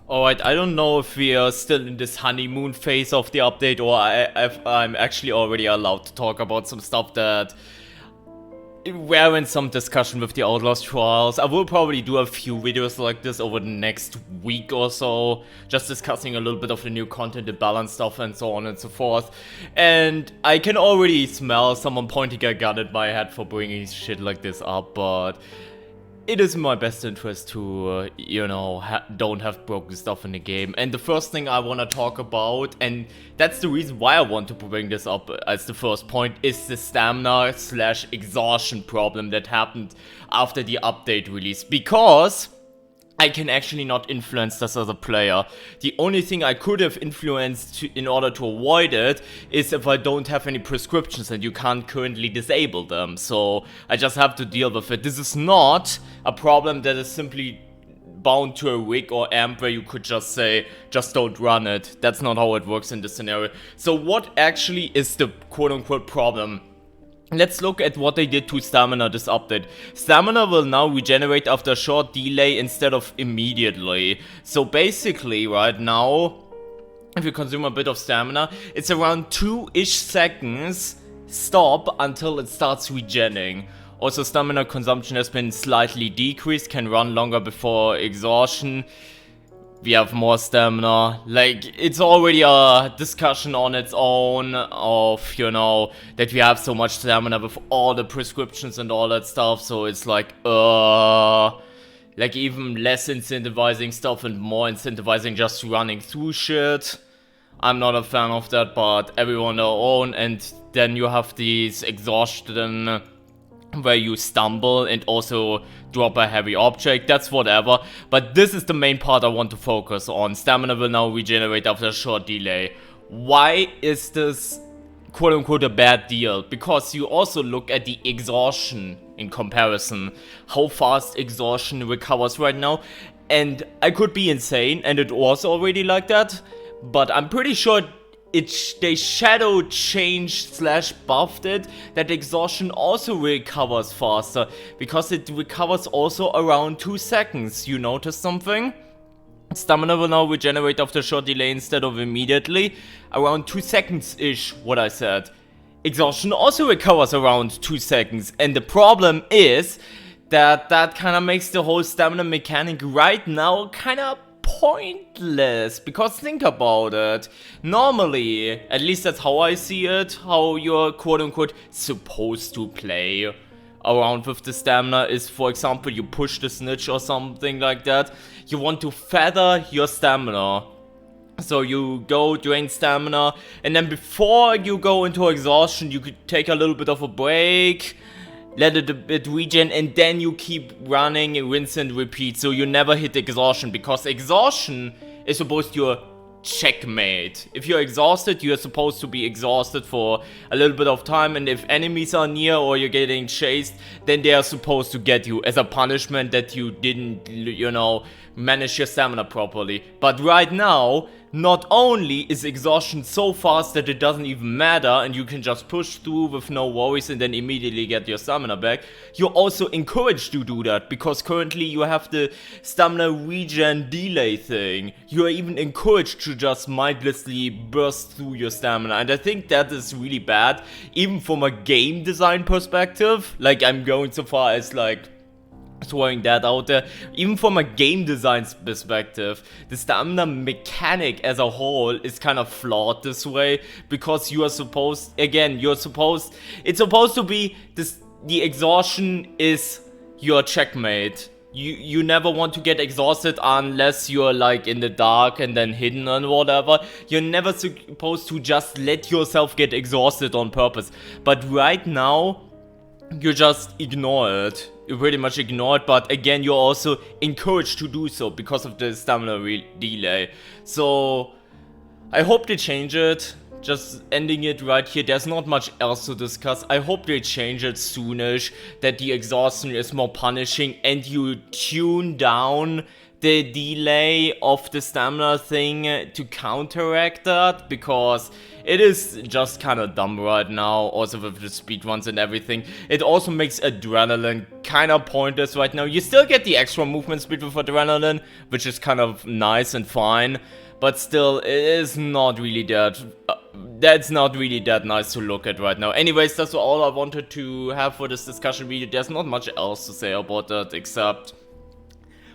Alright, I don't know if we are still in this honeymoon phase of the update or if I'm actually already allowed to talk about some stuff that we're in some discussion with the Outlast trials. I will probably do a few videos like this over the next week or so, just discussing a little bit of the new content, the balance stuff and so on and so forth. And I can already smell someone pointing a gun at my head for bringing shit like this up, but it is in my best interest to, don't have broken stuff in the game. And the first thing I want to talk about, and that's the reason why I want to bring this up as the first point, is the stamina/exhaustion problem that happened after the update release. Because I can actually not influence this as a player. The only thing I could have influenced in order to avoid it is if I don't have any prescriptions and you can't currently disable them. So I just have to deal with it. This is not a problem that is simply bound to a rig or amp where you could just say, just don't run it. That's not how it works in this scenario. So what actually is the quote-unquote problem? Let's look at what they did to stamina this update. Stamina will now regenerate after a short delay instead of immediately. So basically, right now, if you consume a bit of stamina, it's around 2-ish seconds stop until it starts regenerating. Also, stamina consumption has been slightly decreased, can run longer before exhaustion. We have more stamina. Like, it's already a discussion on its own of, that we have so much stamina with all the prescriptions and all that stuff. So it's like even less incentivizing stuff and more incentivizing just running through shit. I'm not a fan of that, but everyone their own. And then you have these exhaustion where you stumble and also drop a heavy object, that's whatever. But this is the main part I want to focus on. Stamina will now regenerate after a short delay. Why is this quote-unquote a bad deal? Because you also look at the exhaustion in comparison. How fast exhaustion recovers right now. And I could be insane, and it was already like that. But I'm pretty sure they shadow changed/buffed it, that exhaustion also recovers faster, because it recovers also around 2 seconds. You notice something? Stamina will now regenerate after a short delay instead of immediately. Around 2 seconds-ish, what I said. Exhaustion also recovers around 2 seconds, and the problem is that kind of makes the whole stamina mechanic right now kind of pointless. Because think about it, normally, at least that's how I see it, how you're quote-unquote supposed to play around with the stamina is, for example, you push the snitch or something like that, you want to feather your stamina. So you go drain stamina, and then before you go into exhaustion, you could take a little bit of a break, let it a bit regen, and then you keep running, rinse and repeat, so you never hit exhaustion, because exhaustion is supposed to checkmate. If you're exhausted, you're supposed to be exhausted for a little bit of time, and if enemies are near or you're getting chased, then they are supposed to get you as a punishment that you didn't, manage your stamina properly. But right now, not only is exhaustion so fast that it doesn't even matter and you can just push through with no worries and then immediately get your stamina back, you're also encouraged to do that, because currently you have the stamina regen delay thing. You are even encouraged to just mindlessly burst through your stamina, and I think that is really bad, even from a game design perspective. Like, I'm going so far as throwing that out there. Even from a game design perspective, the stamina mechanic as a whole is kind of flawed this way, because you are supposed, it's supposed to be this, the exhaustion is your checkmate. You never want to get exhausted unless you're in the dark and then hidden and whatever. You're never supposed to just let yourself get exhausted on purpose. But right now, you just ignore it. You pretty much ignore it, but again, you're also encouraged to do so because of the stamina delay. So, I hope they change it. Just ending it right here, there's not much else to discuss. I hope they change it soonish, that the exhaustion is more punishing and you tune down the delay of the stamina thing to counteract that, because it is just kind of dumb right now, also with the speedruns and everything. It also makes adrenaline kind of pointless right now. You still get the extra movement speed with adrenaline, which is kind of nice and fine, but still, it is not really that... that's not really that nice to look at right now. Anyways, that's all I wanted to have for this discussion video. There's not much else to say about that, except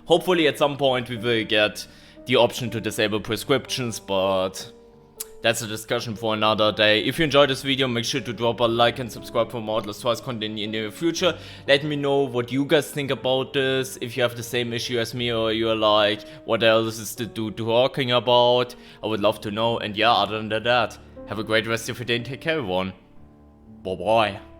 hopefully at some point we will get the option to disable prescriptions, but that's a discussion for another day. If you enjoyed this video, make sure to drop a like and subscribe for more Outlast Trials content in the near future. Let me know what you guys think about this, if you have the same issue as me, or you're like, what else is the dude talking about? I would love to know. And yeah, other than that, have a great rest of your day and take care, everyone. Bye bye.